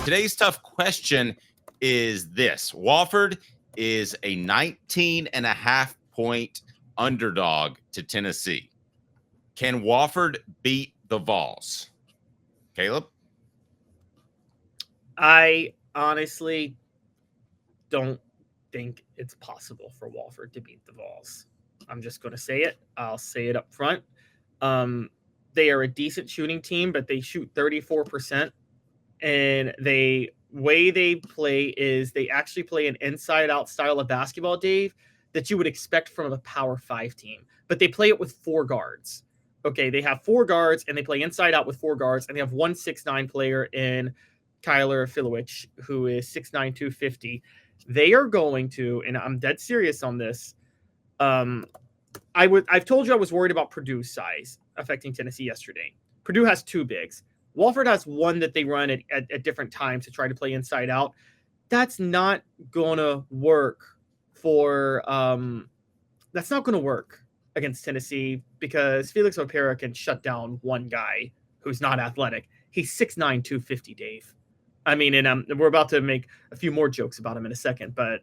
Today's tough question is this. Wofford is a 19.5-point underdog to Tennessee. Can Wofford beat the Vols? Caleb? I honestly don't think it's possible for Wofford to beat the Vols. I'm just going to say it. I'll say it up front. They are a decent shooting team, but they shoot 34%. And the way they play is they actually play an inside-out style of basketball, Dave, that you would expect from a Power 5 team. But they play it with 4 guards. Okay, they have 4 guards, and they play inside-out with 4 guards, and they have one 6'9" player in Kyler Filowich, who is 6'9", 250. They are going to, and I'm dead serious on this, I've told you I was worried about Purdue's size affecting Tennessee yesterday. Purdue has 2 bigs. Wofford has one that they run at different times to try to play inside out. That's not going to work that's not going to work against Tennessee because Felix Opera can shut down one guy who's not athletic. He's 6'9", 250, Dave. I mean, and we're about to make a few more jokes about him in a second, but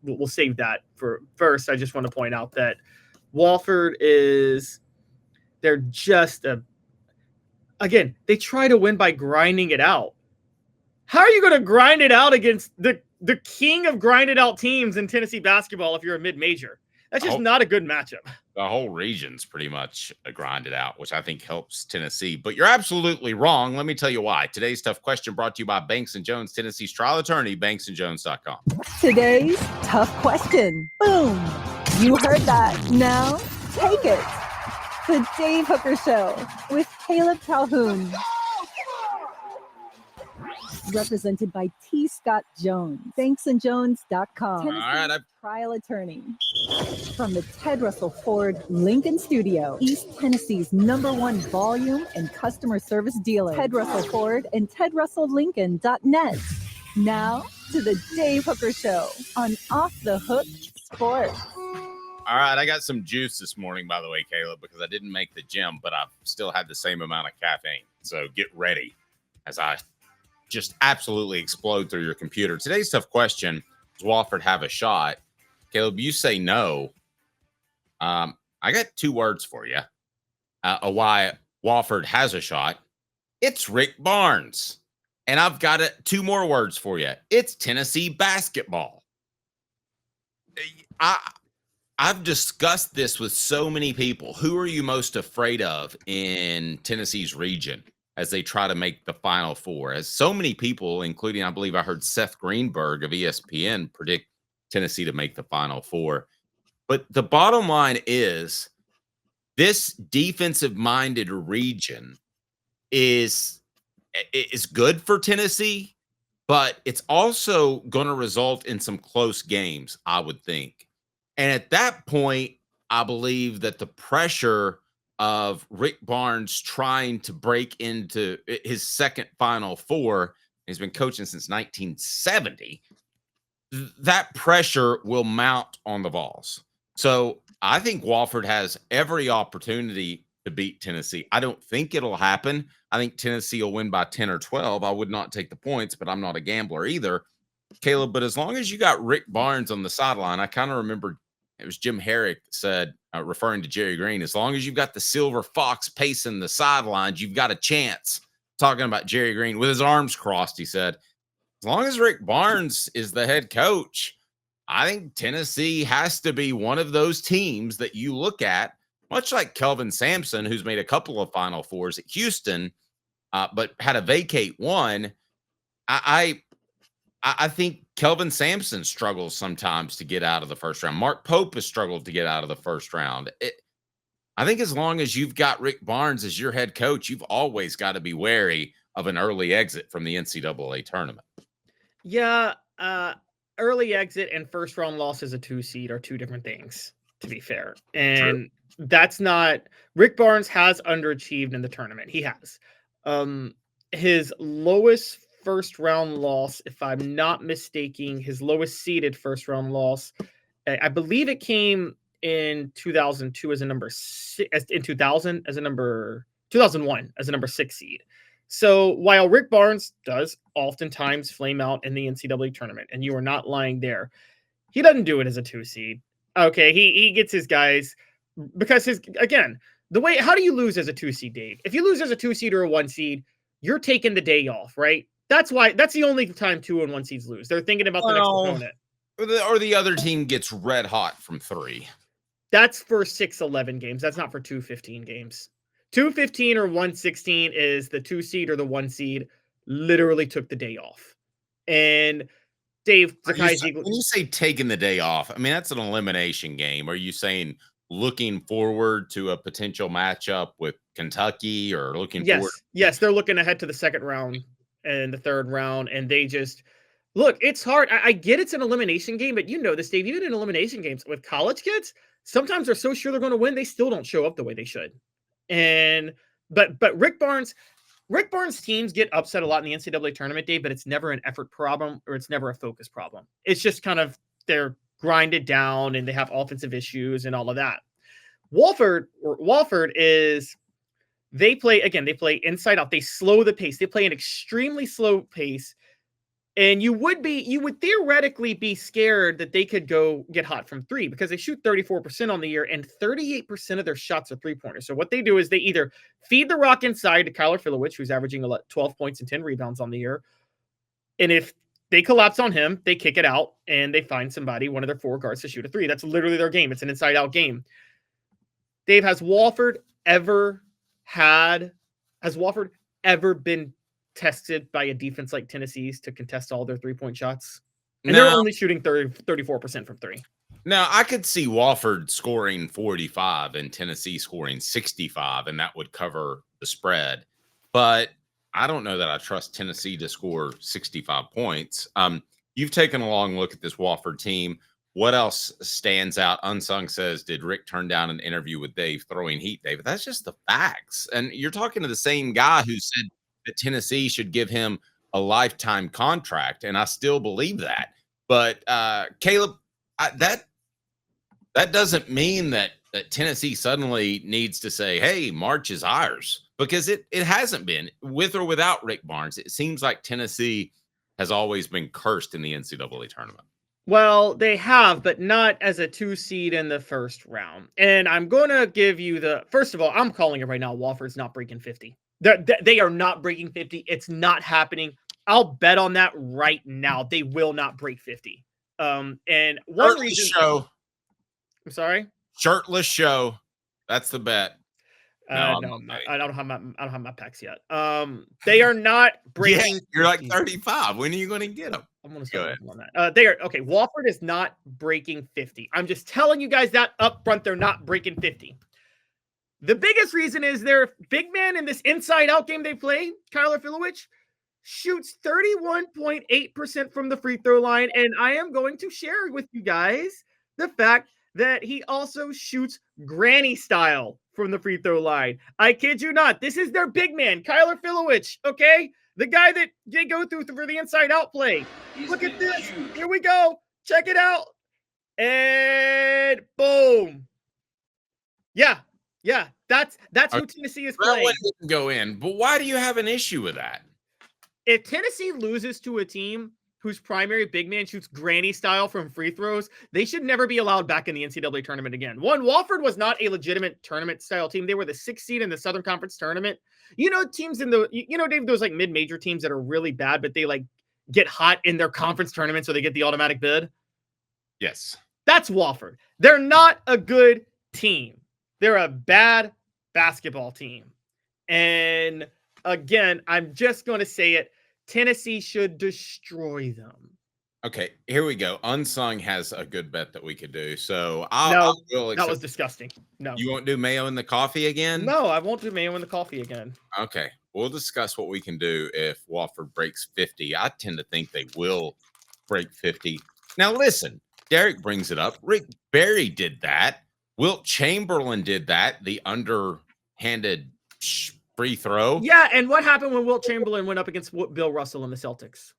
we'll save that for first. I just want to point out that Wofford they're just again, they try to win by grinding it out. How are you going to grind it out against the king of grinded out teams in Tennessee basketball if you're a mid-major? That's just not a good matchup. The whole region's pretty much grinded out, which I think helps Tennessee. But you're absolutely wrong. Let me tell you why. Today's tough question brought to you by Banks & Jones, Tennessee's trial attorney, banksandjones.com. Today's tough question. Boom. You heard that. Now take it. The Dave Hooker Show with Caleb Calhoun. Represented by T. Scott Jones, banksandjones.com. Tennessee's trial attorney. From the Ted Russell Ford Lincoln Studio, East Tennessee's #1 volume and customer service dealer, Ted Russell Ford and TedRussellLincoln.net. Now to the Dave Hooker Show on Off the Hook Sports. All right, I got some juice this morning, by the way, Caleb, because I didn't make the gym, but I've still had the same amount of caffeine. So get ready as I just absolutely explode through your computer. Today's tough question, does Wofford have a shot? Caleb, you say no. I got 2 words for you. Why Wofford has a shot. It's Rick Barnes. And I've got 2 more words for you. It's Tennessee basketball. I've discussed this with so many people. Who are you most afraid of in Tennessee's region as they try to make the Final Four? As so many people, including I believe I heard Seth Greenberg of ESPN predict Tennessee to make the Final Four. But the bottom line is this defensive-minded region is good for Tennessee, but it's also going to result in some close games, I would think. And at that point, I believe that the pressure of Rick Barnes trying to break into his second Final Four, he's been coaching since 1970, that pressure will mount on the Vols. So I think Wofford has every opportunity to beat Tennessee. I don't think it'll happen. I think Tennessee will win by 10 or 12. I would not take the points, but I'm not a gambler either, Caleb. But as long as you got Rick Barnes on the sideline, I kind of remember it was Jim Herrick said, referring to Jerry Green, as long as you've got the silver fox pacing the sidelines, you've got a chance. Talking about Jerry Green with his arms crossed, he said, as long as Rick Barnes is the head coach, I think Tennessee has to be one of those teams that you look at, much like Kelvin Sampson, who's made a couple of Final Fours at Houston, but had a vacate one. I think Kelvin Sampson struggles sometimes to get out of the first round. Mark Pope has struggled to get out of the first round. I think as long as you've got Rick Barnes as your head coach, you've always got to be wary of an early exit from the NCAA tournament. Yeah, early exit and first round loss as a 2 seed are 2 different things, to be fair. And that's not – Rick Barnes has underachieved in the tournament. He has. His lowest first round loss, if I'm not mistaken, his lowest seeded first round loss, I believe it came in 2002 as a number 6, in 2000 as a number 2001 as a number 6 seed. So while Rick Barnes does oftentimes flame out in the NCAA tournament, and you are not lying there, he doesn't do it as a 2 seed. Okay, he gets his guys because how do you lose as a 2 seed, Dave? If you lose as a 2 seed or a 1 seed, you're taking the day off, right? That's the only time 2 and 1 seeds lose. They're thinking about the next opponent. Or the other team gets red hot from 3. That's for 6-11 games. That's not for 2-15 games. 2-15 or 1-16 is the 2 seed or the 1 seed literally took the day off. And Dave, when you say taking the day off, I mean, that's an elimination game. Are you saying looking forward to a potential matchup with Kentucky or looking forward? Yes, they're looking ahead to the second round and the third round, and they just look, it's hard. I get it's an elimination game, but you know this, Dave, even in elimination games with college kids, sometimes they're so sure they're going to win, they still don't show up the way they should. And but Rick Barnes teams get upset a lot in the NCAA tournament, Dave, but it's never an effort problem or it's never a focus problem. It's just kind of they're grinded down and they have offensive issues and all of that. Wofford is they play inside out. They slow the pace. They play an extremely slow pace. And you would theoretically be scared that they could go get hot from 3 because they shoot 34% on the year and 38% of their shots are 3-pointers. So what they do is they either feed the rock inside to Kyler Filowich, who's averaging 12 points and 10 rebounds on the year. And if they collapse on him, they kick it out and they find somebody, one of their 4 guards, to shoot a 3. That's literally their game. It's an inside out game. Dave, has Wofford ever been tested by a defense like Tennessee's to contest all their 3-point shots? And they're only shooting 34% from 3. Now, I could see Wofford scoring 45 and Tennessee scoring 65, and that would cover the spread. But I don't know that I trust Tennessee to score 65 points. You've taken a long look at this Wofford team. What else stands out? Unsung says, did Rick turn down an interview with Dave throwing heat, David? That's just the facts. And you're talking to the same guy who said that Tennessee should give him a lifetime contract, and I still believe that. But Caleb, that doesn't mean that Tennessee suddenly needs to say, "Hey, March is ours," because it hasn't been, with or without Rick Barnes. It seems like Tennessee has always been cursed in the NCAA tournament. Well, they have, but not as a 2 seed in the first round. And I'm going to give you first of all, I'm calling it right now. Wofford's not breaking 50. They are not breaking 50. It's not happening. I'll bet on that right now. They will not break 50. And one Shirtless reason. Show. I'm sorry. Shirtless show. That's the bet. No, I don't have my packs yet. They are not breaking. Yeah, you're like 35. When are you going to get them? I'm going to start on that. They are okay. Wofford is not breaking 50. I'm just telling you guys that up front. They're not breaking 50. The biggest reason is their big man in this inside-out game they play, Kyler Filowich, shoots 31.8% from the free throw line, and I am going to share with you guys the fact that he also shoots granny style from the free throw line. I kid you not. This is their big man, Kyler Filowich, okay? The guy that they go through for the inside-out play. Look at this. Here we go. Check it out. And boom. Yeah, that's who Tennessee is playing. That one didn't go in, but why do you have an issue with that? If Tennessee loses to a team whose primary big man shoots granny style from free throws, they should never be allowed back in the NCAA tournament again. One, Wofford was not a legitimate tournament style team. They were the 6th seed in the Southern Conference tournament. You know, teams Dave, those like mid-major teams that are really bad, but they like get hot in their conference tournament so they get the automatic bid. Yes. That's Wofford. They're not a good team. They're a bad basketball team. And again, I'm just going to say it. Tennessee should destroy them. Okay, here we go. Unsung has a good bet that we could do. So that was disgusting. No. You won't do mayo in the coffee again? No, I won't do mayo in the coffee again. Okay, we'll discuss what we can do if Wofford breaks 50. I tend to think they will break 50. Now, listen, Derek brings it up. Rick Barry did that. Wilt Chamberlain did that, the underhanded free throw. Yeah, and what happened when Wilt Chamberlain went up against Bill Russell and the Celtics?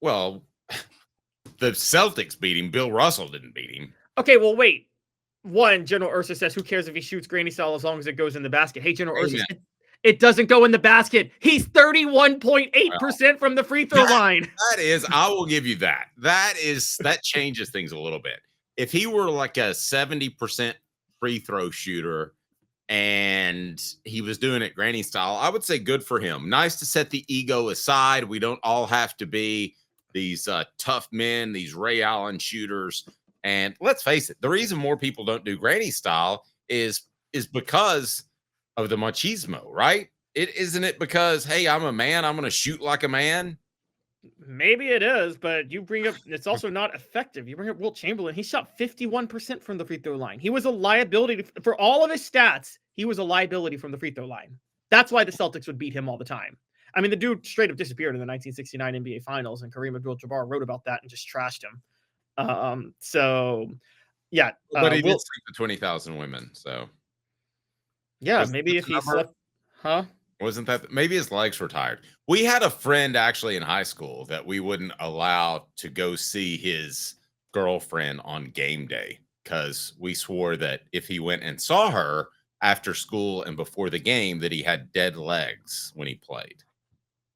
Well, the Celtics beat him. Bill Russell didn't beat him. Okay, well, wait. One, General Ursa says, who cares if he shoots granny style as long as it goes in the basket? Hey, General Ursa, It doesn't go in the basket. He's 31.8% from the free throw line. That is, I will give you that. That changes things a little bit. If he were like a 70% free throw shooter and he was doing it granny style, I would say good for him. Nice to set the ego aside. We don't all have to be these tough men, these Ray Allen shooters. And let's face it, the reason more people don't do granny style is because of the machismo, right? Isn't it because, hey, I'm a man, I'm going to shoot like a man? Maybe it is, but you bring up, it's also not effective. You bring up Wilt Chamberlain. He shot 51% from the free throw line. He was a liability for all of his stats. He was a liability from the free throw line. That's why the Celtics would beat him all the time. I mean, the dude straight up disappeared in the 1969 NBA Finals, and Kareem Abdul-Jabbar wrote about that and just trashed him. So, yeah. But he did sleep with 20,000 women, so. Yeah, maybe if he slept, Wasn't that, maybe his legs were tired. We had a friend actually in high school that we wouldn't allow to go see his girlfriend on game day because we swore that if he went and saw her after school and before the game, that he had dead legs when he played.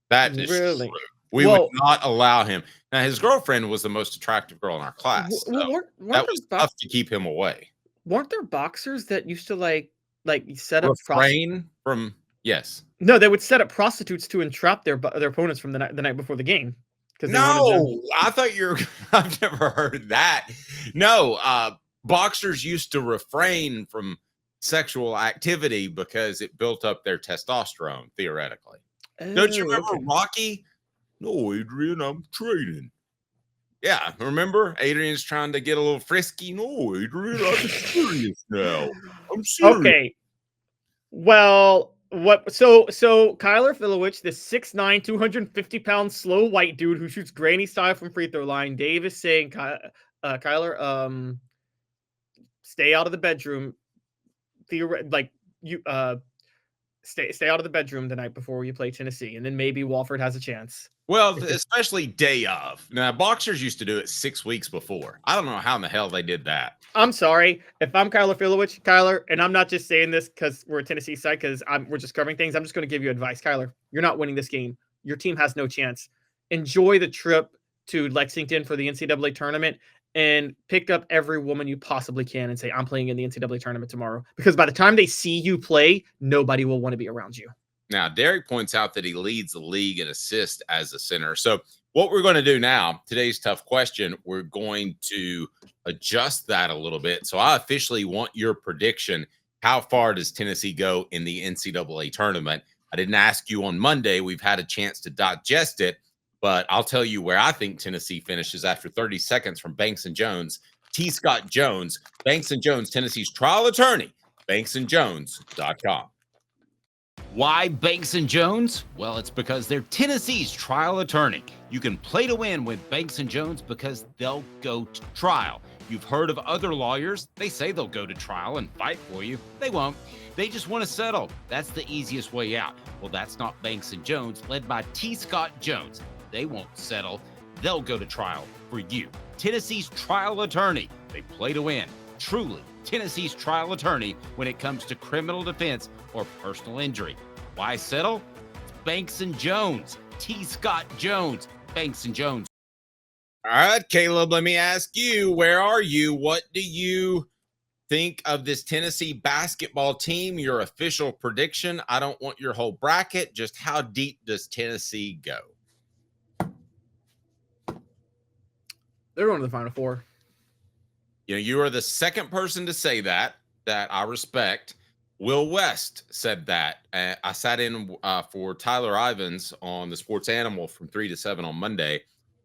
That is really true. We would not allow him. Now, his girlfriend was the most attractive girl in our class. So that was tough to keep him away. Weren't there boxers that used to like set up refrain from? Yes. No, they would set up prostitutes to entrap their opponents from the night before the game. No, I thought I've never heard that. No, boxers used to refrain from sexual activity because it built up their testosterone, theoretically. Don't you remember Rocky? No, Adrian, I'm training. Yeah, remember? Adrian's trying to get a little frisky. No, Adrian, I'm serious now. I'm serious. Okay. Well, so Kyler Filowich, the 6'9", 250-pound slow white dude who shoots granny style from free throw line. Dave is saying, Kyler, stay out of the bedroom. Stay out of the bedroom the night before you play Tennessee, and then maybe Wofford has a chance. Well, especially day of. Now, boxers used to do it 6 weeks before. I don't know how in the hell they did that. I'm sorry. If I'm Kyler Filowich, Kyler, and I'm not just saying this because we're a Tennessee side, because we're just covering things. I'm just going to give you advice. Kyler, you're not winning this game. Your team has no chance. Enjoy the trip to Lexington for the NCAA tournament and pick up every woman you possibly can and say, I'm playing in the NCAA tournament tomorrow. Because by the time they see you play, nobody will want to be around you. Now, Derek points out that he leads the league in assists as a center. So what we're going to do now, today's tough question, we're going to adjust that a little bit. So I officially want your prediction. How far does Tennessee go in the NCAA tournament? I didn't ask you on Monday. We've had a chance to digest it, but I'll tell you where I think Tennessee finishes after 30 seconds from Banks and Jones. T. Scott Jones, Banks and Jones, Tennessee's trial attorney, banksandjones.com. Why Banks & Jones? Well, it's because they're Tennessee's trial attorney. You can play to win with Banks & Jones because they'll go to trial. You've heard of other lawyers. They say they'll go to trial and fight for you. They won't. They just want to settle. That's the easiest way out. Well, that's not Banks & Jones, led by T. Scott Jones. They won't settle. They'll go to trial for you. Tennessee's trial attorney. They play to win. Truly, Tennessee's trial attorney when it comes to criminal defense or personal injury. Why settle? It's Banks & Jones. T. Scott Jones. Banks & Jones. All right, Caleb, let me ask you, where are you? What do you think of this Tennessee basketball team? Your official prediction. I don't want your whole bracket. Just how deep does Tennessee go? They're going to the Final Four. You know, you are the second person to say that I respect. Will West said that. I sat in for Tyler Ivins on the Sports Animal from 3 to 7 on Monday,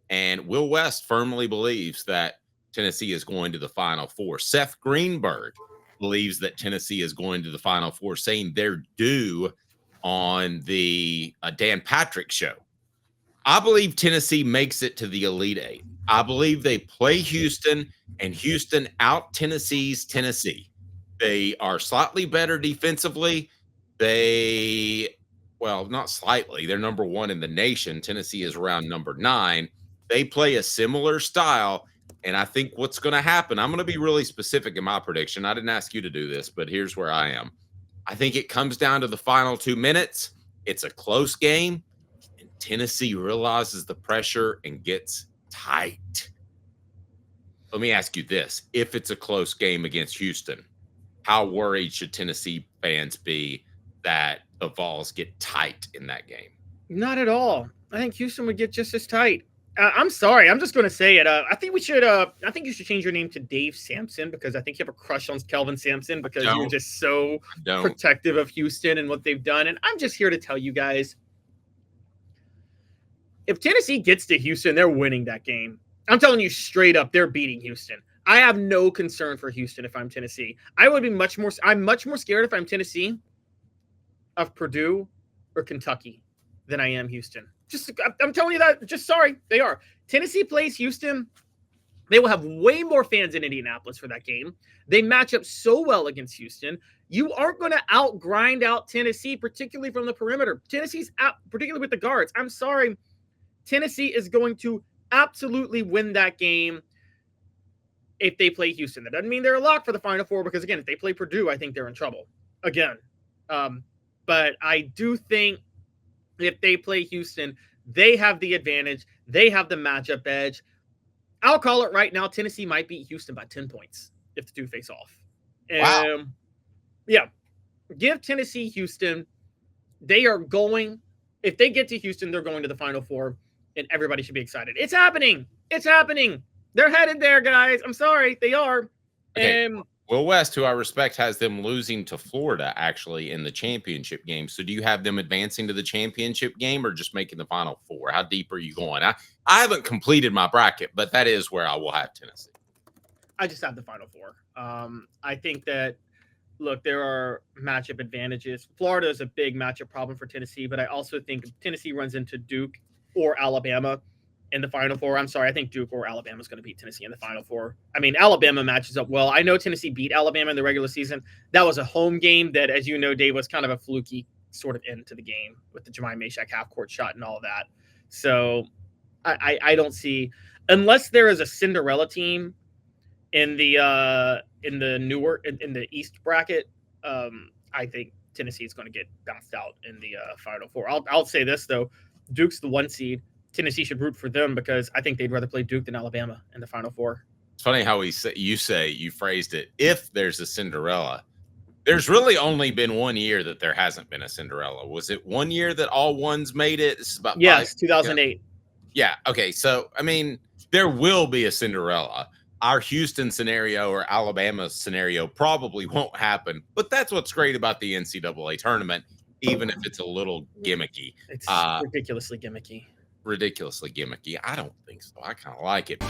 and Will West firmly believes that Tennessee is going to the Final Four. Seth Greenberg believes that Tennessee is going to the Final Four, saying they're due on the Dan Patrick show. I believe Tennessee makes it to the Elite Eight. I believe they play Houston, and Houston out Tennessee's Tennessee. They are slightly better defensively. Not slightly. They're number 1 in the nation. Tennessee is around number 9. They play a similar style, and I think what's going to happen, I'm going to be really specific in my prediction. I didn't ask you to do this, but here's where I am. I think it comes down to the final 2 minutes. It's a close game, and Tennessee realizes the pressure and gets tight. Let me ask you this. If it's a close game against Houston, how worried should Tennessee fans be that the Vols get tight in that game? Not at all. I think Houston would get just as tight. I'm sorry. I'm just going to say it. I think we should. I think you should change your name to Dave Sampson, because I think you have a crush on Kelvin Sampson, because you're just so protective of Houston and what they've done. And I'm just here to tell you guys, if Tennessee gets to Houston, they're winning that game. I'm telling you straight up, they're beating Houston. I have no concern for Houston if I'm Tennessee. I'm much more scared if I'm Tennessee of Purdue or Kentucky than I am Houston. I'm telling you that. Just sorry, they are. Tennessee plays Houston. They will have way more fans in Indianapolis for that game. They match up so well against Houston. You aren't going to grind out Tennessee, particularly from the perimeter. Tennessee's out, particularly with the guards. I'm sorry. Tennessee is going to absolutely win that game if they play Houston. That doesn't mean they're a lock for the Final Four, because, again, if they play Purdue, I think they're in trouble again. But I do think if they play Houston, they have the advantage. They have the matchup edge. I'll call it right now. Tennessee might beat Houston by 10 points if the two face off. Wow. Yeah. Give Tennessee Houston. They are going, if they get to Houston, they're going to the Final Four, and everybody should be excited. It's happening. It's happening. They're headed there, guys. I'm sorry. They are. Okay. Will West, who I respect, has them losing to Florida actually in the championship game. So do you have them advancing to the championship game or just making the Final Four? How deep are you going? I haven't completed my bracket, but that is where I will have Tennessee. I just have the Final Four. I think that, look, there are matchup advantages. Florida is a big matchup problem for Tennessee, but I also think if Tennessee runs into Duke or Alabama in the Final Four, I'm sorry, I think Duke or Alabama is going to beat Tennessee in the Final Four. I mean, Alabama matches up well. I know Tennessee beat Alabama in the regular season. That was a home game that, as you know, Dave, was kind of a fluky sort of end to the game with the Jemai Mashak half-court shot and all of that. So I don't see, unless there is a Cinderella team in the East bracket, I think Tennessee is going to get bounced out in the Final Four. I'll say this, though. Duke's the 1 seed. Tennessee should root for them, because I think they'd rather play Duke than Alabama in the Final Four. It's funny how you phrased it. If there's a Cinderella, there's really only been 1 year that there hasn't been a Cinderella. Was it 1 year that all ones made it? This is about 2008. Yeah. Okay. So, I mean, there will be a Cinderella. Our Houston scenario or Alabama scenario probably won't happen, but that's what's great about the NCAA tournament, even if it's a little gimmicky. It's ridiculously gimmicky. I don't think so. I kind of like it.